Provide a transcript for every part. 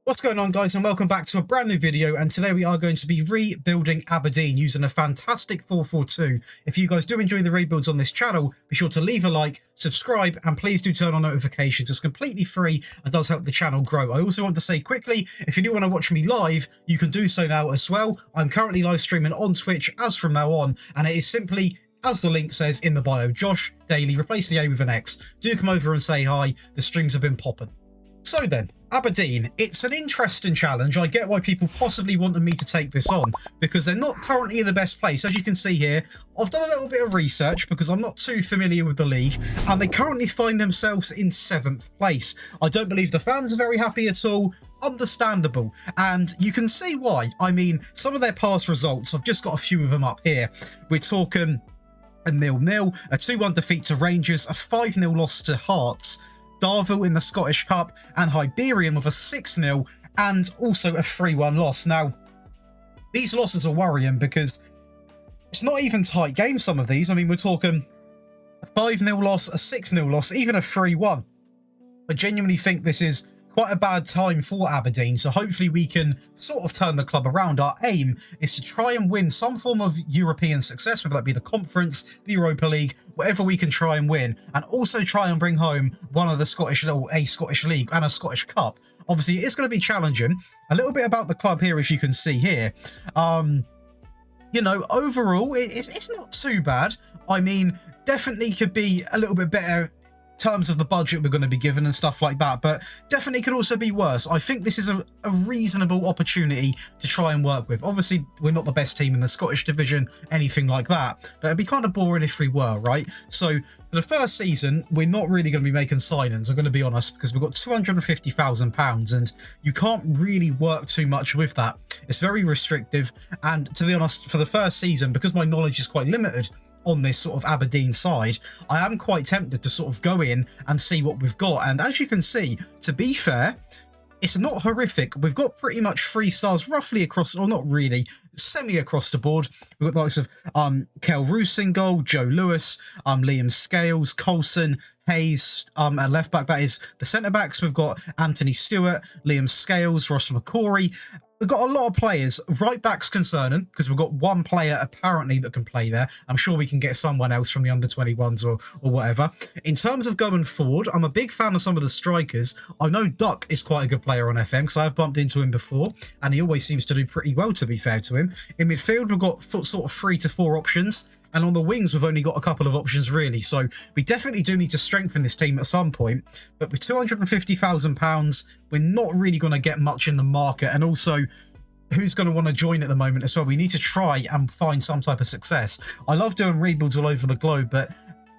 What's going on, guys, and welcome back to a brand new video. And today we are going to be rebuilding Aberdeen using a fantastic 442. If you guys do enjoy the rebuilds on this channel, be sure to leave a like, subscribe, and please do turn on notifications. It's completely free and does help the channel grow. I also want to say quickly, if you do want to watch me live, you can do so now as well. I'm currently live streaming on Twitch as from now on, and it is simply, as the link says in the bio, Josh Daily, replace the A with an X. Do come over and say hi. The streams have been popping. So then, Aberdeen, it's an interesting challenge. I get why people possibly wanted me to take this on, because they're not currently in the best place. As you can see here, I've done a little bit of research because I'm not too familiar with the league, and they currently find themselves in 7th place. I don't believe the fans are very happy at all. Understandable, and you can see why. I mean, some of their past results, I've just got a few of them up here. We're talking a 0-0, a 2-1 defeat to Rangers, a 5-0 loss to Hearts, Darvel in the Scottish Cup, and Hibernian with a 6-0 and also a 3-1 loss. Now, these losses are worrying because it's not even tight games, some of these. I mean, we're talking a 5-0 loss, a 6-0 loss, even a 3-1. I genuinely think this is quite a bad time for Aberdeen, so hopefully we can sort of turn the club around. Our aim is to try and win some form of European success, whether that be the Conference, the Europa League, whatever we can try and win, and also try and bring home one of the Scottish, or a Scottish League and a Scottish Cup. Obviously, it is going to be challenging. A little bit about the club here, as you can see here. You know, overall, it's not too bad. I mean, definitely could be a little bit better terms of the budget we're going to be given and stuff like that, but definitely could also be worse. I think this is a reasonable opportunity to try and work with. Obviously, we're not the best team in the Scottish division, anything like that, but it'd be kind of boring if we were, right? So for the first season, we're not really going to be making signings, I'm going to be honest, because we've got £250,000 and you can't really work too much with that. It's very restrictive, and to be honest, for the first season, because my knowledge is quite limited on this sort of Aberdeen side, I am quite tempted to sort of go in and see what we've got. And as you can see, to be fair, it's not horrific. We've got pretty much 3 stars roughly across, or not really, semi across the board. We've got the likes of Kel Roos in goal, Joe Lewis, Liam Scales, Coulson, Hayes, at left back. That is the centre backs. We've got Anthony Stewart, Liam Scales, Ross McCory. We've got a lot of players. Right back's concerning because we've got one player apparently that can play there. I'm sure we can get someone else from the under-21s or whatever. In terms of going forward, I'm a big fan of some of the strikers. I know Duck is quite a good player on FM because I've bumped into him before and he always seems to do pretty well, to be fair to him. In midfield, we've got sort of 3 to 4 options. And on the wings, we've only got a couple of options, really. So we definitely do need to strengthen this team at some point. But with £250,000, we're not really going to get much in the market. And also, who's going to want to join at the moment as well? We need to try and find some type of success. I love doing rebuilds all over the globe, but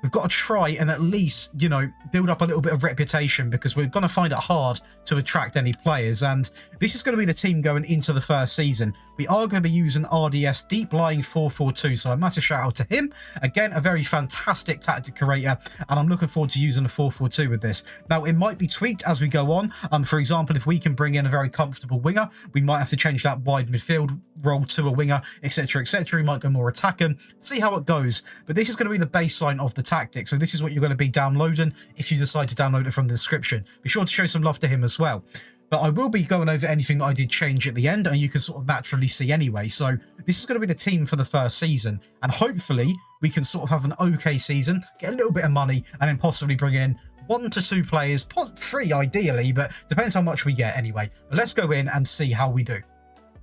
we've got to try and at least, you know, build up a little bit of reputation, because we're going to find it hard to attract any players. And this is going to be the team going into the first season. We are going to be using RDS Deep Lying 442, so a massive shout out to him. Again, a very fantastic tactic curator, and I'm looking forward to using the 442 with this. Now, it might be tweaked as we go on. For example, if we can bring in a very comfortable winger, we might have to change that wide midfield role to a winger, etc, etc. We might go more attacking, see how it goes. But this is going to be the baseline of the tactic, so this is what you're going to be downloading if you decide to download it from the description. Be sure to show some love to him as well. But I will be going over anything that I did change at the end, and you can sort of naturally see anyway. So this is going to be the team for the first season, and hopefully we can sort of have an okay season, get a little bit of money, and then possibly bring in 1 to 2 players, 3 ideally, but depends how much we get anyway. But let's go in and see how we do.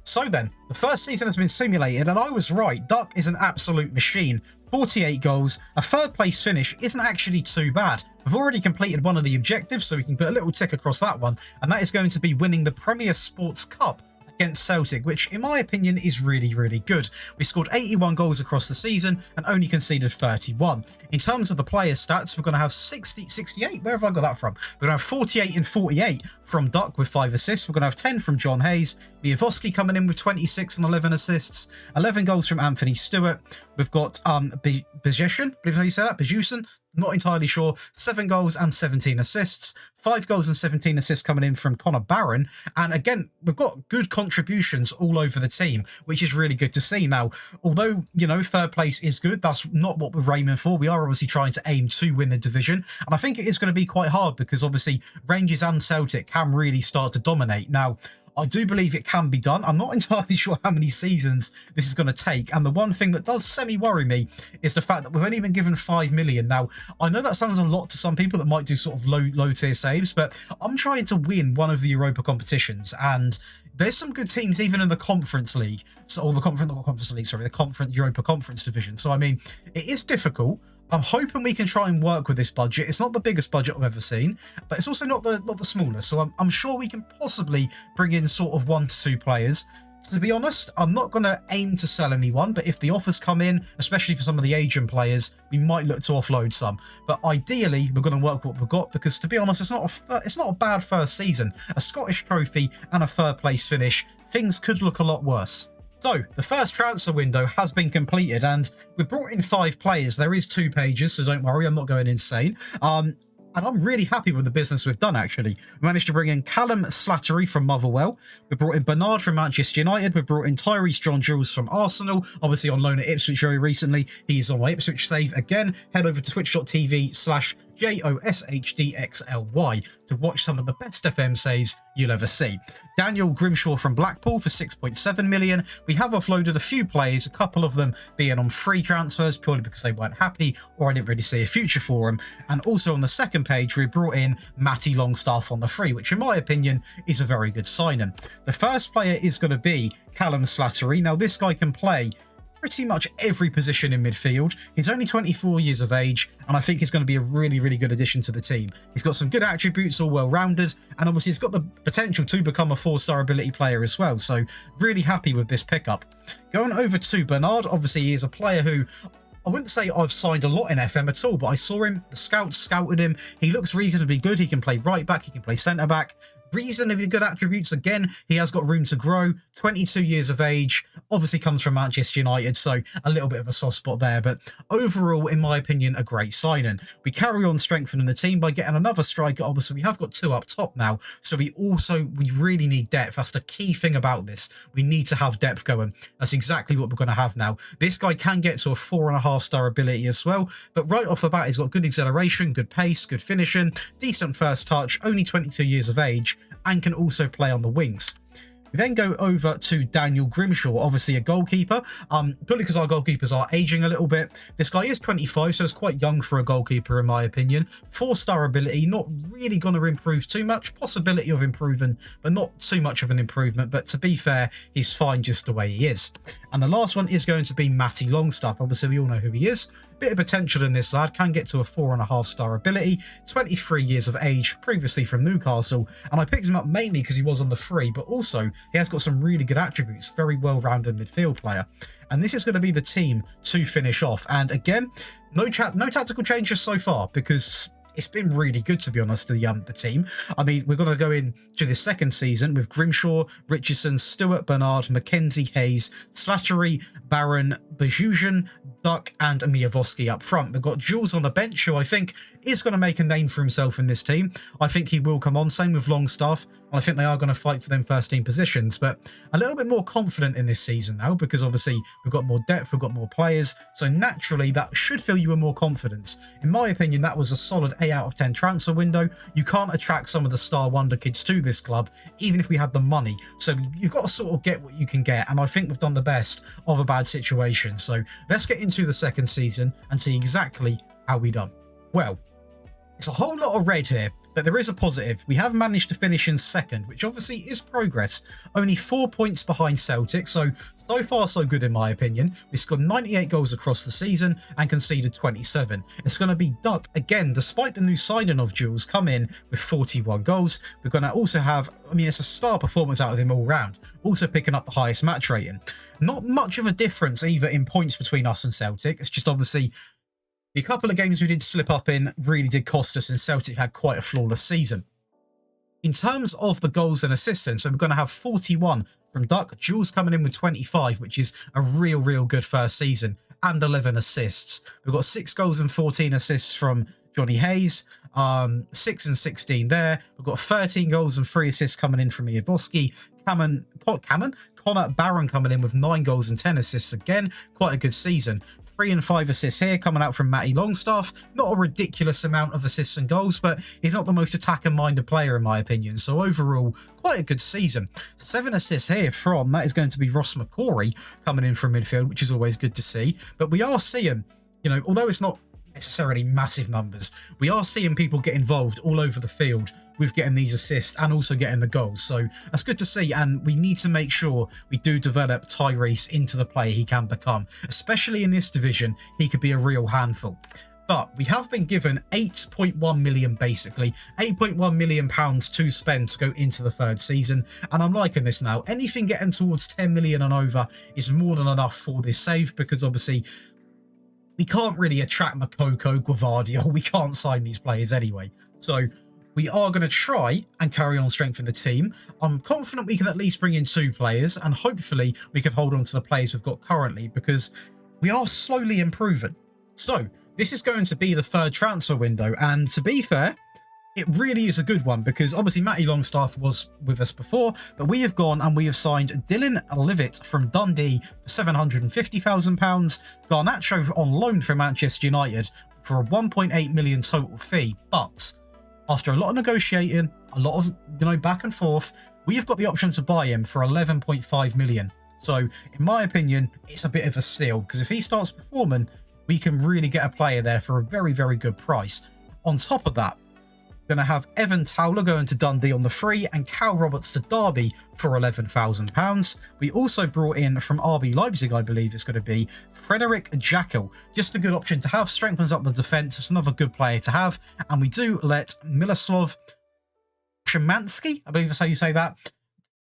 So then, the first season has been simulated, and I was right. Duck is an absolute machine. 48 goals, a 3rd place finish isn't actually too bad. We've already completed one of the objectives, so we can put a little tick across that one, and that is going to be winning the Premier Sports Cup against Celtic, which in my opinion is really, really good. We scored 81 goals across the season and only conceded 31. In terms of the player stats, we're going to have 68. Where have I got that from? We're going to have 48 and 48 from Duck with 5 assists. We're going to have 10 from John Hayes. Miavoski coming in with 26 and 11 assists. 11 goals from Anthony Stewart. We've got Bajeshin, I believe how you say that, Bajusin. not entirely sure. 7 goals and 17 assists. 5 goals and 17 assists coming in from Connor Barron. And again, we've got good contributions all over the team, which is really good to see. Now, although, you know, third place is good, that's not what we're aiming for. We are obviously trying to aim to win the division. And I think it is going to be quite hard because obviously Rangers and Celtic can really start to dominate. Now, I do believe it can be done. I'm not entirely sure how many seasons this is going to take. And the one thing that does semi-worry me is the fact that we've only been given 5 million. Now, I know that sounds a lot to some people that might do sort of low tier saves, but I'm trying to win one of the Europa competitions. And there's some good teams even in the Conference League. So, or the Conference League, sorry, the Europa Conference Division. So, I mean, it is difficult. I'm hoping we can try and work with this budget. It's not the biggest budget I've ever seen, but it's also not the smallest. So I'm sure we can possibly bring in sort of 1 to 2 players. To be honest, I'm not going to aim to sell anyone, but if the offers come in, especially for some of the Asian players, we might look to offload some. But ideally, we're going to work with what we've got because, to be honest, it's not a bad first season. A Scottish trophy and a third place finish. Things could look a lot worse. So, the first transfer window has been completed and we've brought in 5 players. There is 2 pages, so don't worry, I'm not going insane. And I'm really happy with the business we've done, actually. We managed to bring in Callum Slattery from Motherwell. We brought in Bernard from Manchester United. We brought in Tyrese John-Jules from Arsenal, obviously on loan at Ipswich very recently. He's on my Ipswich save again. Head over to twitch.tv/JOSHDXLY to watch some of the best FM saves you'll ever see. Daniel Grimshaw from Blackpool for 6.7 million. We have offloaded a few players, a couple of them being on free transfers purely because they weren't happy or I didn't really see a future for them. And also on the second page, we brought in Matty Longstaff on the free, which in my opinion is a very good signing. The first player is going to be Callum Slattery. Now this guy can play pretty much every position in midfield. He's only 24 years of age, and I think he's going to be a really, really good addition to the team. He's got some good attributes, all well-rounded, and obviously he's got the potential to become a 4-star ability player as well, so really happy with this pickup. Going over to Bernard, obviously he is a player who I wouldn't say I've signed a lot in FM at all, but I saw him, the scouts scouted him, he looks reasonably good, he can play right back, he can play centre back, reasonably good attributes. Again, he has got room to grow, 22 years of age, obviously comes from Manchester United, so a little bit of a soft spot there, but overall, in my opinion, a great signing. We carry on strengthening the team by getting another striker. Obviously, we have got 2 up top now, so we really need depth. That's the key thing about this. We need to have depth going. That's exactly what we're going to have now. This guy can get to a 4.5-star ability as well, but right off the bat, he's got good acceleration, good pace, good finishing, decent first touch, only 22 years of age, and can also play on the wings. We then go over to Daniel Grimshaw, obviously a goalkeeper, purely because our goalkeepers are aging a little bit. This guy is 25, so it's quite young for a goalkeeper in my opinion. 4-star ability, not really going to improve too much. Possibility of improving, but not too much of an improvement. But to be fair, he's fine just the way he is. And the last one is going to be Matty Longstaff. Obviously, we all know who he is. Bit of potential in this lad, can get to a 4.5-star ability, 23 years of age, previously from Newcastle, and I picked him up mainly because he was on the free, but also he has got some really good attributes, very well-rounded midfield player, and this is going to be the team to finish off. And again, no tactical changes so far because it's been really good, to be honest, the team. I mean, we're going to go into the second season with Grimshaw, Richardson, Stewart, Bernard, McKenzie, Hayes, Slattery, Barron, Bajujan, Duck, and Miavoski up front. We've got Jules on the bench, who I think is going to make a name for himself in this team. I think he will come on. Same with Longstaff. I think they are going to fight for them first team positions, but a little bit more confident in this season now because obviously we've got more depth, we've got more players, so naturally that should fill you with more confidence. In my opinion, that was a solid 8 out of 10 transfer window. You can't attract some of the star wonder kids to this club, even if we had the money. So you've got to sort of get what you can get, and I think we've done the best of a bad situation. So let's get into the second season and see exactly how we done. Well, it's a whole lot of red here, but there is a positive. We have managed to finish in second, which obviously is progress. Only 4 points behind Celtic, so far so good in my opinion. We scored 98 goals across the season and conceded 27. It's going to be Duck again, despite the new signing of Jules, come in with 41 goals. We're going to also have, I mean, it's a star performance out of him all round, also picking up the highest match rating. Not much of a difference either in points between us and Celtic. It's just obviously the couple of games we did slip up in really did cost us, and Celtic had quite a flawless season. In terms of the goals and assists, so we're going to have 41 from Duck, Jules coming in with 25, which is a real good first season, and 11 assists. We've got 6 goals and 14 assists from Johnny Hayes, 6 and 16 there. We've got 13 goals and 3 assists coming in from Miavoski. Connor Barron coming in with 9 goals and 10 assists again. Quite a good season. 3 and 5 assists here coming out from Matty Longstaff. Not a ridiculous amount of assists and goals, but he's not the most attacker-minded player in my opinion. So overall, quite a good season. 7 assists here from, that is going to be Ross McCrory coming in from midfield, which is always good to see. But we are seeing, you know, although it's not necessarily massive numbers, we are seeing people get involved all over the field with getting these assists and also getting the goals. So that's good to see, and we need to make sure we do develop Tyrese into the player he can become. Especially in this division, he could be a real handful. But we have been given 8.1 million, basically 8.1 million pounds to spend to go into the 3rd season, and I'm liking this now. Anything getting towards 10 million and over is more than enough for this save, because obviously we can't really attract Makoko, Guavardio. We can't sign these players anyway. So we are going to try and carry on strengthening the team. I'm confident we can at least bring in 2 players, and hopefully we can hold on to the players we've got currently, because we are slowly improving. So this is going to be the 3rd transfer window, and to be fair, it really is a good one, because obviously Matty Longstaff was with us before, but we have gone and we have signed Dylan Livitt from Dundee for £750,000, Garnacho on loan from Manchester United for a 1.8 million total fee. But after a lot of negotiating, a lot of, you know, back and forth, we have got the option to buy him for 11.5 million. So in my opinion, it's a bit of a steal, because if he starts performing, we can really get a player there for a very, very good price. On top of that, going to have Evan Towler going to Dundee on the free and Cal Roberts to Derby for £11,000. We also brought in from RB Leipzig, I believe it's going to be, Frederick Jackal. Just a good option to have, strengthens up the defence. It's another good player to have. And we do let Miloslav Szymanski, I believe that's how you say that,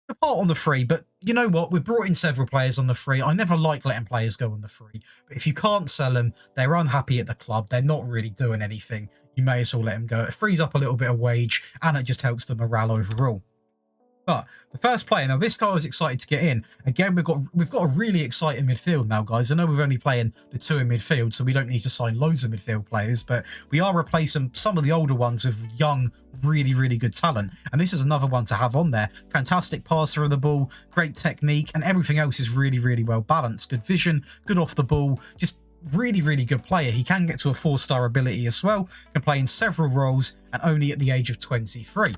depart on the free. But you know what? We've brought in several players on the free. I never like letting players go on the free. But if you can't sell them, they're unhappy at the club, they're not really doing anything, you may as well let them go. It frees up a little bit of wage, and it just helps the morale overall. But the first player, now this guy I was excited to get in. Again, we've got a really exciting midfield now, guys. I know we're only playing the 2 in midfield, so we don't need to sign loads of midfield players, but we are replacing some of the older ones with young, really, really good talent. And this is another one to have on there. Fantastic passer of the ball, great technique, and everything else is really, really well balanced. Good vision, good off the ball, just really, really good player. He can get to a 4-star ability as well, can play in several roles, and only at the age of 23.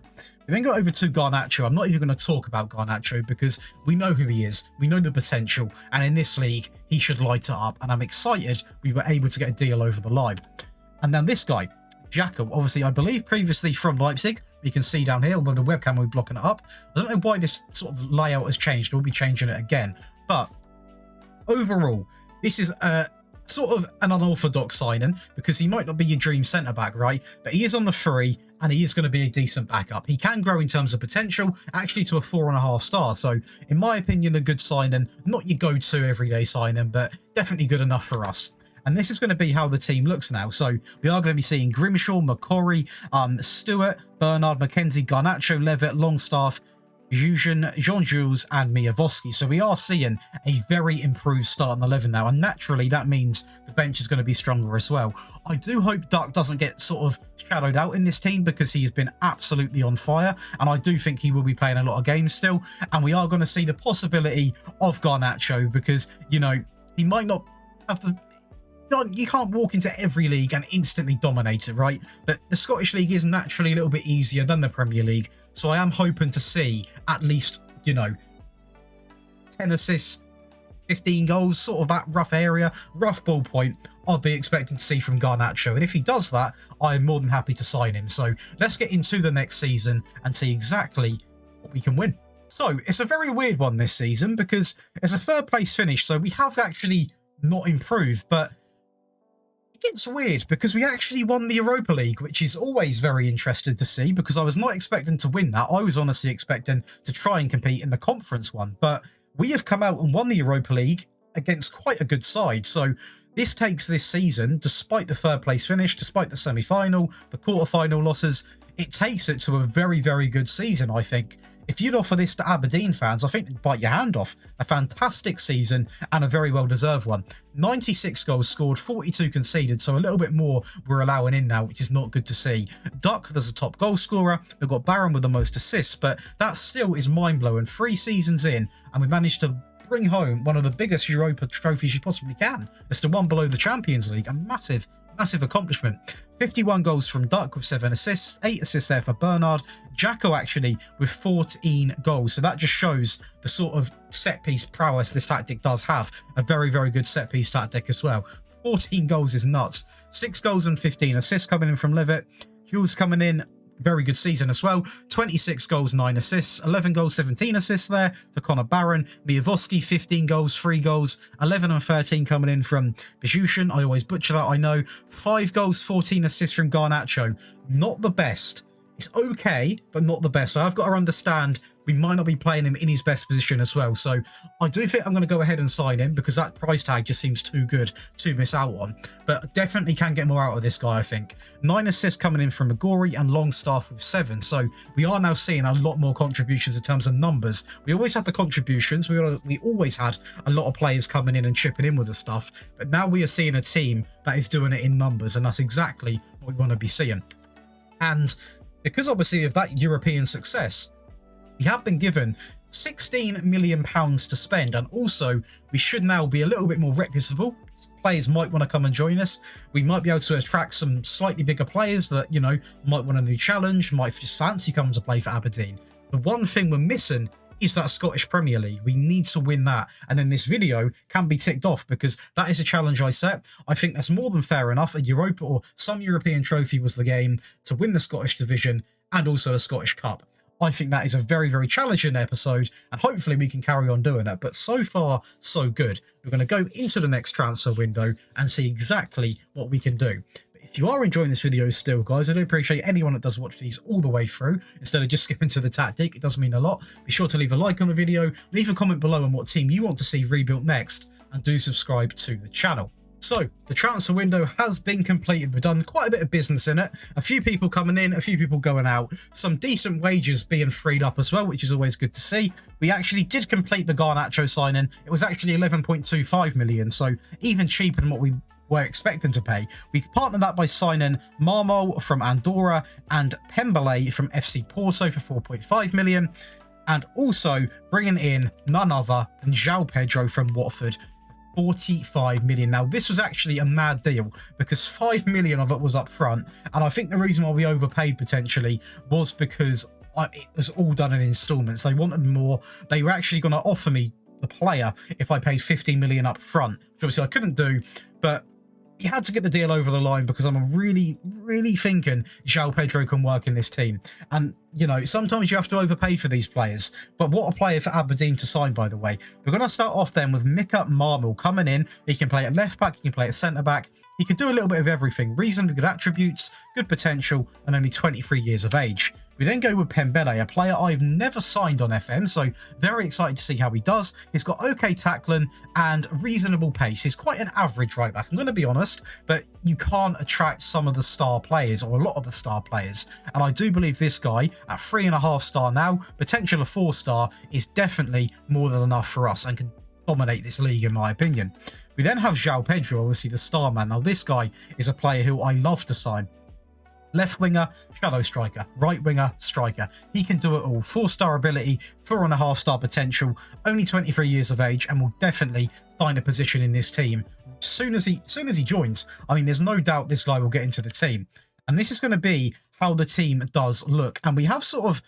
We then go over to Garnacho. I'm not even going to talk about Garnacho because we know who he is, we know the potential, and in this league he should light it up, and I'm excited we were able to get a deal over the line. And then this guy, Jackal, obviously I believe previously from Leipzig, you can see down here, although the webcam will be blocking it up. I don't know why this sort of layout has changed, we'll be changing it again, but overall this is sort of an unorthodox signing, because he might not be your dream centre-back, right? But he is on the free, and he is going to be a decent backup. He can grow in terms of potential, actually to a 4.5 star. So, in my opinion, a good signing. Not your go-to everyday signing, but definitely good enough for us. And this is going to be how the team looks now. So, we are going to be seeing Grimshaw, McCrory, Stewart, Bernard, McKenzie, Garnacho, Levitt, Longstaff, Jean-Jules and Miavoski. So we are seeing a very improved starting 11 now, and naturally that means the bench is going to be stronger as well. I do hope Duck doesn't get sort of shadowed out in this team, because he has been absolutely on fire, and I do think he will be playing a lot of games still, and we are going to see the possibility of Garnacho, because, you know, he might not have the... You can't walk into every league and instantly dominate it, right? But the Scottish League is naturally a little bit easier than the Premier League. So I am hoping to see at least, you know, 10 assists, 15 goals, sort of that rough area, rough ballpoint, I'll be expecting to see from Garnacho. And if he does that, I'm more than happy to sign him. So let's get into the next season and see exactly what we can win. So it's a very weird one this season, because it's a 3rd place finish. So we have actually not improved, but it gets weird because we actually won the Europa League, which is always very interesting to see, because I was not expecting to win that. I was honestly expecting to try and compete in the conference one, but we have come out and won the Europa League against quite a good side. So this takes this season, despite the 3rd place finish, despite the semi-final, the quarter-final losses, it takes it to a very, very good season, I think. If you'd offer this to Aberdeen fans, I think they'd bite your hand off. A fantastic season and a very well-deserved one. 96 goals scored, 42 conceded, so a little bit more we're allowing in now, which is not good to see. Duck, there's a top goal scorer. We've got Barron with the most assists, but that still is mind-blowing. 3 seasons in, and we managed to bring home one of the biggest Europa trophies you possibly can. It's the one below the Champions League. A massive accomplishment. 51 goals from Duck with 7 assists, 8 assists there for Bernard. Jacko actually with 14 goals. So that just shows the sort of set-piece prowess this tactic does have. A very, very good set-piece tactic as well. 14 goals is nuts. 6 goals and 15 assists coming in from Levitt. Jules coming in. Very good season as well. 26 goals, 9 assists. 11 goals, 17 assists there for Connor Barron. Miavoski, 15 goals, 3 goals. 11 and 13 coming in from Bijushin. I always butcher that, I know. 5 goals, 14 assists from Garnacho. Not the best. It's okay, but not the best. So I've got to understand we might not be playing him in his best position as well. So I do think I'm going to go ahead and sign him because that price tag just seems too good to miss out on. But definitely can get more out of this guy, I think. 9 assists coming in from Magori and Longstaff with 7. So we are now seeing a lot more contributions in terms of numbers. We always had the contributions. We always had a lot of players coming in and chipping in with the stuff. But now we are seeing a team that is doing it in numbers. And that's exactly what we want to be seeing. And because obviously of that European success, we have been given £16 million to spend, and also we should now be a little bit more reputable. Players might want to come and join us. We might be able to attract some slightly bigger players that, you know, might want a new challenge, might just fancy coming to play for Aberdeen. The one thing we're missing is that Scottish Premier League. We need to win that, and then this video can be ticked off because that is a challenge I set. I think that's more than fair enough. A Europa or some European trophy was the game to win the Scottish division and also a Scottish Cup. I think that is a very, very challenging episode, and hopefully we can carry on doing it. But so far, so good. We're going to go into the next transfer window and see exactly what we can do. But if you are enjoying this video still, guys, I do appreciate anyone that does watch these all the way through instead of just skipping to the tactic. It does mean a lot. Be sure to leave a like on the video, leave a comment below on what team you want to see rebuilt next, and do subscribe to the channel. So, the transfer window has been completed. We've done quite a bit of business in it. A few people coming in, a few people going out. Some decent wages being freed up as well, which is always good to see. We actually did complete the Garnacho signing. It was actually 11.25 million, so even cheaper than what we were expecting to pay. We partnered that by signing Marmo from Andorra and Pembele from FC Porto for 4.5 million. And also bringing in none other than João Pedro from Watford. 45 million. Now, this was actually a mad deal because 5 million of it was up front, and I think the reason why we overpaid potentially was because it was all done in installments. They wanted more. They were actually going to offer me the player if I paid 15 million up front, which obviously I couldn't do, but he had to get the deal over the line because I'm really thinking João Pedro can work in this team. And, you know, sometimes you have to overpay for these players. But what a player for Aberdeen to sign, by the way. We're going to start off then with Mika Marmel coming in. He can play at left back, he can play at centre back. He could do a little bit of everything. Reasonably good attributes, good potential, and only 23 years of age. We then go with Pembele, a player I've never signed on FM, so very excited to see how he does. He's got okay tackling and reasonable pace. He's quite an average right back, I'm going to be honest, but you can't attract some of the star players, or a lot of the star players. And I do believe this guy, at 3.5 star now, potential of 4 star, is definitely more than enough for us and can dominate this league in my opinion. We then have João Pedro, obviously the star man. Now this guy is a player who I love to sign. Left winger, shadow striker. Right winger, striker. He can do it all. 4-star ability, 4.5 star potential, only 23 years of age, and will definitely find a position in this team as soon as he joins. I mean, there's no doubt this guy will get into the team. And this is going to be how the team does look. And we have sort of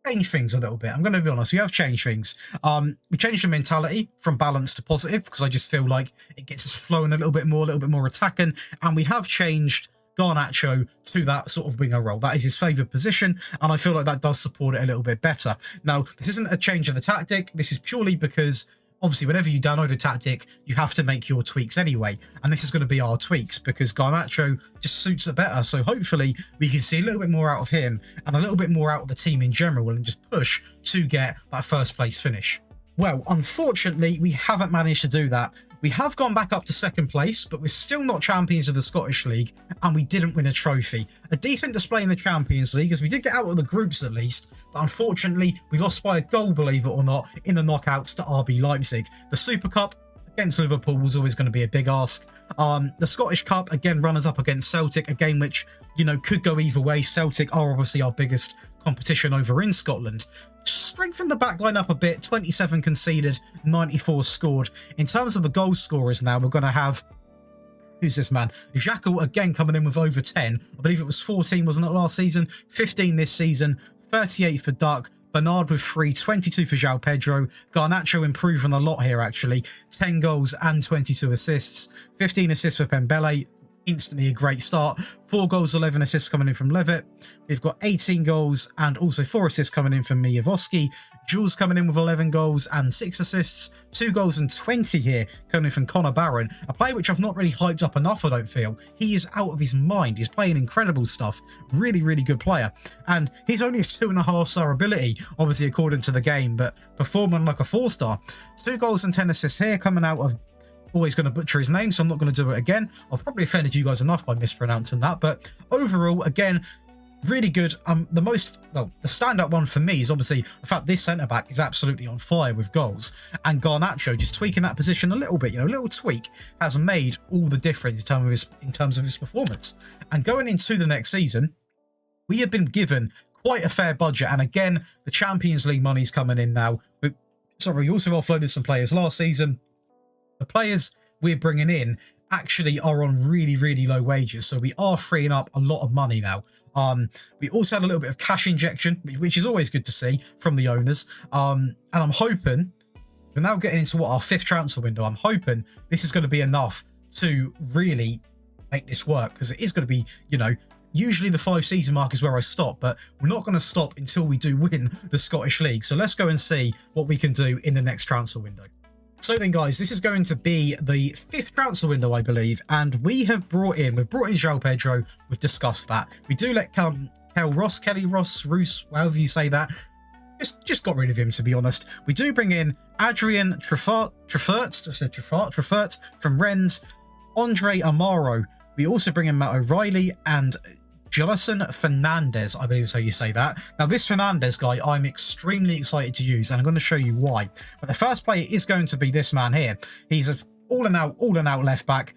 changed things a little bit. I'm going to be honest, we have changed things. We changed the mentality from balance to positive because I just feel like it gets us flowing a little bit more attacking. And we have changed Garnacho to that sort of winger role. That is his favourite position, and I feel like that does support it a little bit better. Now, this isn't a change of the tactic. This is purely because, obviously, whenever you download a tactic, you have to make your tweaks anyway, and this is going to be our tweaks because Garnacho just suits it better. So hopefully we can see a little bit more out of him and a little bit more out of the team in general and just push to get that first place finish. Well, unfortunately, we haven't managed to do that. We have gone back up to second place, but we're still not champions of the Scottish League, and we didn't win a trophy. A decent display in the Champions League, as we did get out of the groups at least, but unfortunately, we lost by a goal, believe it or not, in the knockouts to RB Leipzig. The Super Cup against Liverpool was always going to be a big ask. The Scottish Cup, again, runners-up against Celtic, a game which, you know, could go either way. Celtic are obviously our biggest competition over in Scotland. Strengthened the back line up a bit, 27 conceded, 94 scored. In terms of the goal scorers now, we're going to have, who's this man? Xhaka again coming in with over 10. I believe it was 14, wasn't it, last season? 15 this season, 38 for Duck. Bernard with 3, 22 for João Pedro. Garnacho improving a lot here, actually. 10 goals and 22 assists. 15 assists for Pembele. Instantly a great start. 4 goals, 11 assists coming in from Levitt. We've got 18 goals and also 4 assists coming in from Miavoski. Jules coming in with 11 goals and 6 assists. 2 goals and 20 here coming in from Connor Barron. A player which I've not really hyped up enough, I don't feel. He is out of his mind. He's playing incredible stuff. Really, really good player. And he's only a 2.5-star ability, obviously according to the game, but performing like a 4-star. 2 goals and 10 assists here coming out of, always going to butcher his name, so I'm not going to do it again. I've probably offended you guys enough by mispronouncing that, but overall, again, really good. The standout one for me is obviously the fact this centre-back is absolutely on fire with goals, and Garnacho just tweaking that position a little bit, you know, a little tweak has made all the difference in terms of his performance. And going into the next season, we have been given quite a fair budget, and again, the Champions League money's coming in now. We also offloaded some players last season. The players we're bringing in actually are on really, really low wages, so we are freeing up a lot of money now. We also had a little bit of cash injection, which is always good to see from the owners. And I'm hoping, we're now getting into what, our 5th transfer window. I'm hoping this is going to be enough to really make this work, because it is going to be, you know, usually the 5-season mark is where I stop, but we're not going to stop until we do win the Scottish League. So let's go and see what we can do in the next transfer window. So then, guys, this is going to be the 5th transfer window, I believe, and we've brought in João Pedro. We've discussed that. We do let Kelly Ross, however you say that, just got rid of him, to be honest. We do bring in Adrian Truffert from Rennes, Andre Amaro. We also bring in Matt O'Reilly and Gelson Fernandez, I believe is how you say that. Now, this Fernandez guy, I'm extremely excited to use, and I'm going to show you why. But the first player is going to be this man here. He's an all-and-out left back.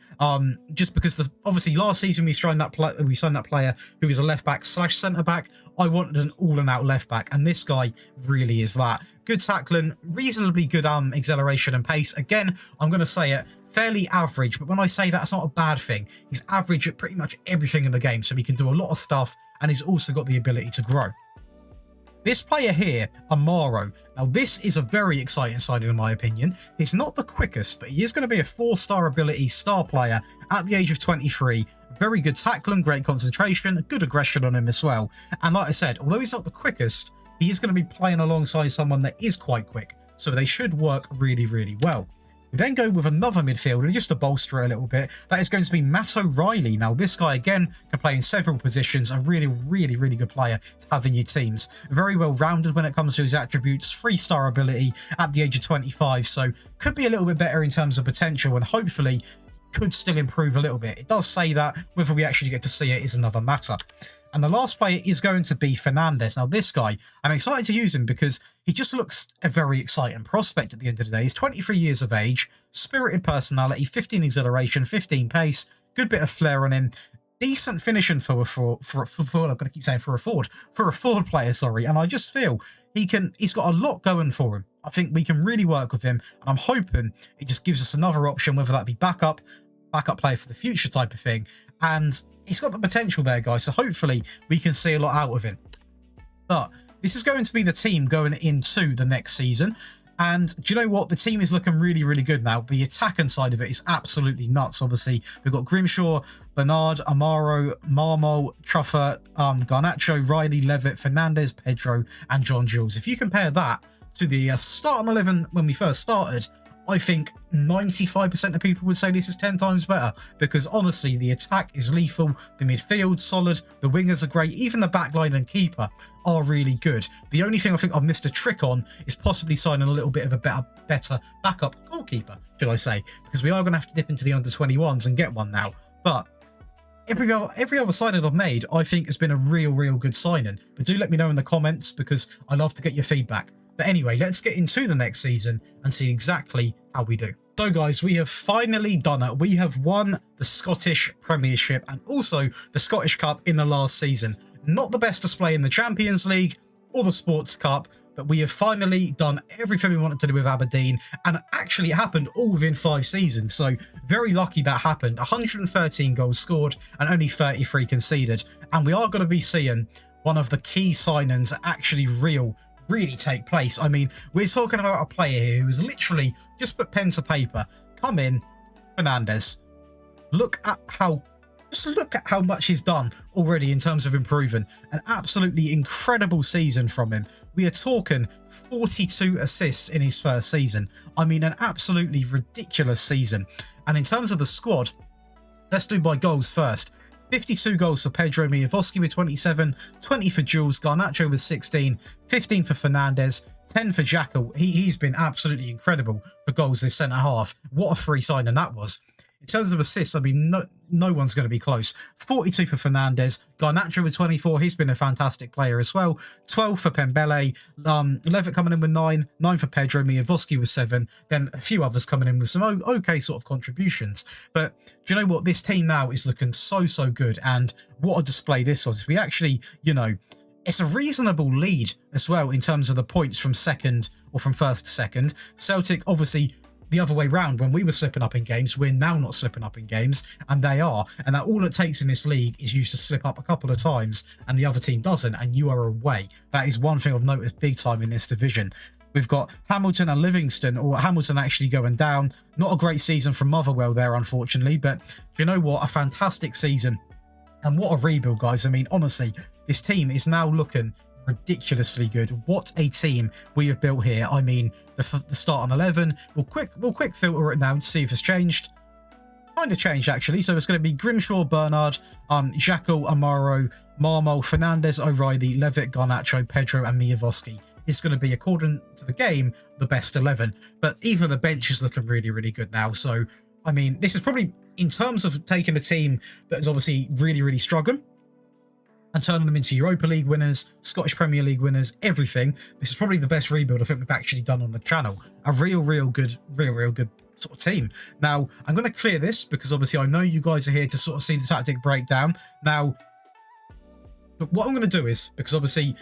Just because obviously last season we signed that player who is a left back / centre back. I wanted an all-and-out left back, and this guy really is that. Good tackling, reasonably good acceleration and pace. Again, I'm going to say it, fairly average, but when I say that, it's not a bad thing. He's average at pretty much everything in the game, so he can do a lot of stuff, and he's also got the ability to grow. This player here, Amaro, now this is a very exciting signing in my opinion. He's not the quickest, but he is going to be a 4-star ability star player at the age of 23. Very good tackling, great concentration, good aggression on him as well. And like I said, although he's not the quickest, he is going to be playing alongside someone that is quite quick, so they should work really, really well. We then go with another midfielder, just to bolster it a little bit. That is going to be Matt O'Reilly. Now, this guy, again, can play in several positions. A really, really, really good player to have in your teams. Very well-rounded when it comes to his attributes. 3-star ability at the age of 25. So, could be a little bit better in terms of potential, and hopefully could still improve a little bit. It does say that. Whether we actually get to see it is another matter. And the last player is going to be Fernandez. Now, this guy, I'm excited to use him because he just looks a very exciting prospect at the end of the day. He's 23 years of age, spirited personality, 15 acceleration, 15 pace, good bit of flair on him, decent finishing for a forward player, sorry. And I just feel he's got a lot going for him. I think we can really work with him, and I'm hoping it just gives us another option, whether that be backup player for the future type of thing. And he's got the potential there, guys, so hopefully we can see a lot out of him. But this is going to be the team going into the next season. And do you know what? The team is looking really, really good now. The attacking side of it is absolutely nuts. Obviously, we've got Grimshaw, Bernard, Amaro, Marmo, Truffert, Garnacho, Riley, Levitt, Fernandez, Pedro, and John Jules. If you compare that to the starting 11 when we first started, I think 95% of people would say this is 10 times better, because honestly, the attack is lethal, the midfield solid, the wingers are great, even the backline and keeper are really good. The only thing I think I've missed a trick on is possibly signing a little bit of a better backup goalkeeper, should I say, because we are going to have to dip into the under-21s and get one now. But every other signing I've made, I think has been a real good signing. But do let me know in the comments, because I love to get your feedback. But anyway, let's get into the next season and see exactly how we do. So guys, we have finally done it. We have won the Scottish Premiership and also the Scottish Cup in the last season. Not the best display in the Champions League or the Sports Cup, but we have finally done everything we wanted to do with Aberdeen, and actually it happened all within 5 seasons, so very lucky that happened. 113 goals scored and only 33 conceded, and we are going to be seeing one of the key signings actually really take place. I mean, we're talking about a player here who's literally just put pen to paper. Come in, Fernandes. Look at how much he's done already in terms of improving. An absolutely incredible season from him. We are talking 42 assists in his first season. I mean, an absolutely ridiculous season. And in terms of the squad, let's do by goals first. 52 goals for Pedro Miavoski with 27, 20 for Jules, Garnacho with 16, 15 for Fernandes, 10 for Jackal. He's been absolutely incredible for goals this centre-half. What a free signing that was. In terms of assists, I mean, no one's going to be close. 42 for Fernandes, Garnacho with 24. He's been a fantastic player as well. 12 for Pembele, Levitt coming in with 9 for Pedro, Miavoski with 7. Then a few others coming in with some okay sort of contributions. But do you know what? This team now is looking so good, and what a display this was. We actually, you know, it's a reasonable lead as well in terms of the points from second or from first to second. Celtic, obviously, the other way round, when we were slipping up in games, we're now not slipping up in games, and they are. And that all it takes in this league is you to slip up a couple of times and the other team doesn't, and you are away. That is one thing I've noticed big time in this division. We've got Hamilton and Livingston, or Hamilton actually going down. Not a great season from Motherwell there, unfortunately, but do you know what? A fantastic season. And what a rebuild, guys. I mean, honestly, this team is now looking ridiculously good. What a team we have built here. I mean, the start on 11. We'll quick filter it now to see if it's changed. Kind of changed, actually. So it's going to be Grimshaw, Bernard, Jackal, Amaro, Marmol, Fernandes, O'Reilly, Levitt, Garnacho, Pedro, and Miavoski. It's going to be, according to the game, the best 11. But even the bench is looking really good now. So, I mean, this is probably, in terms of taking a team that is obviously really struggling and turning them into Europa League winners, Scottish Premier League winners, everything, this is probably the best rebuild I think we've actually done on the channel. A real good sort of team. Now, I'm going to clear this because obviously I know you guys are here to sort of see the tactic breakdown. Now, but what I'm going to do is, because obviously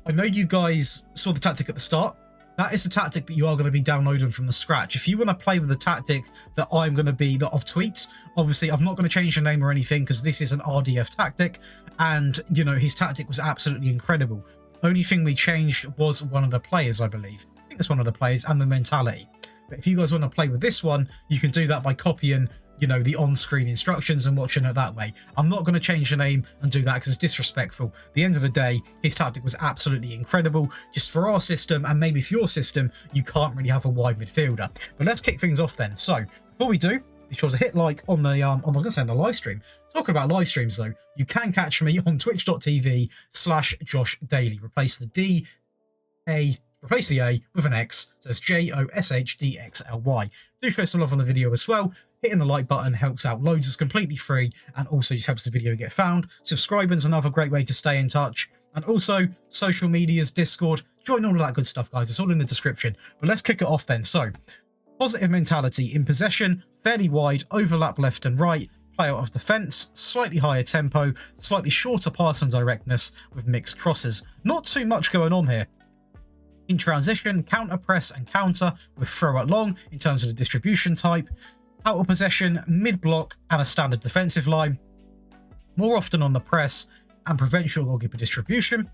I know you guys saw the tactic at the start, that is the tactic that you are going to be downloading from the scratch. If you want to play with the tactic that I'm going to be, that I've tweaked, obviously I'm not going to change the name or anything because this is an RDF tactic, and you know, his tactic was absolutely incredible. Only thing we changed was one of the players, I believe. I think it's one of the players and the mentality. But if you guys want to play with this one, you can do that by copying, you know, the on-screen instructions and watching it that way. I'm not going to change the name and do that because it's disrespectful. At the end of the day, his tactic was absolutely incredible. Just for our system, and maybe for your system, you can't really have a wide midfielder. But let's kick things off then. So before we do, be sure to hit like on the I'm going to say on the live stream. Talking about live streams though, you can catch me on twitch.tv/JoshDaily. Replace the A with an X, so it's JOSHDXLY. Do show some love on the video as well. Hitting the like button helps out loads, it's completely free, and also just helps the video get found. Subscribing is another great way to stay in touch. And also, social medias, Discord, join all of that good stuff, guys. It's all in the description. But let's kick it off then. So, positive mentality in possession, fairly wide, overlap left and right, play out of defence, slightly higher tempo, slightly shorter pass and directness with mixed crosses. Not too much going on here. In transition, counter press and counter with throw at long in terms of the distribution type. Out of possession, mid-block and a standard defensive line. More often on the press and provincial goalkeeper distribution.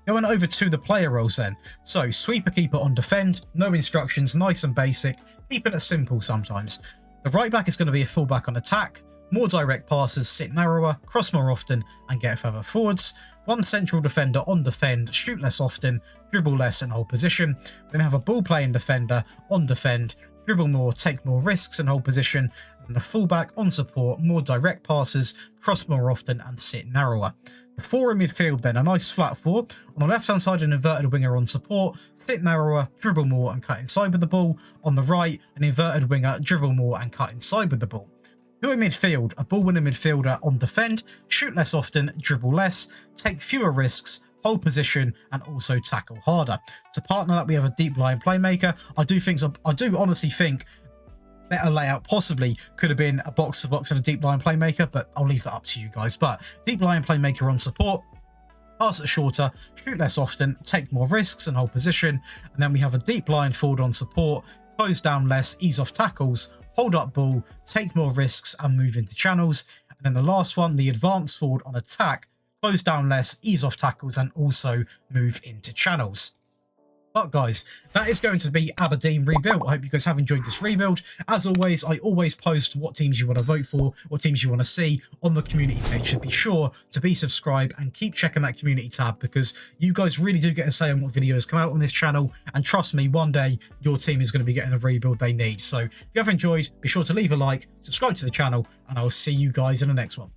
Going over to the player roles then. So, sweeper keeper on defend, no instructions, nice and basic, keeping it simple sometimes. The right back is going to be a full back on attack. more direct passes, sit narrower, cross more often and get further forwards. 1 central defender on defend, shoot less often, dribble less and hold position. We're going to have a ball playing defender on defend, dribble more, take more risks and hold position. And a fullback on support, more direct passes, cross more often and sit narrower. The 4 in midfield then, a nice flat 4. On the left hand side, an inverted winger on support, sit narrower, dribble more and cut inside with the ball. On the right, an inverted winger, dribble more and cut inside with the ball. 2 in midfield, a ball winning midfielder on defend, shoot less often, dribble less, take fewer risks, hold position and also tackle harder. To partner that, we have a deep line playmaker. I do honestly think better layout possibly could have been a box to box and a deep line playmaker, but I'll leave that up to you guys. But deep line playmaker on support, pass it shorter, shoot less often, take more risks and hold position. And then we have a deep line forward on support, close down less, ease off tackles, hold up ball, take more risks and move into channels. And then the last one, the advanced forward on attack, close down less, ease off tackles and also move into channels. But guys, that is going to be Aberdeen rebuilt. I hope you guys have enjoyed this rebuild. As always, I always post what teams you want to vote for, what teams you want to see on the community page. So be sure to be subscribed and keep checking that community tab, because you guys really do get a say on what videos come out on this channel. And trust me, one day your team is going to be getting the rebuild they need. So if you have enjoyed, be sure to leave a like, subscribe to the channel, and I will see you guys in the next one.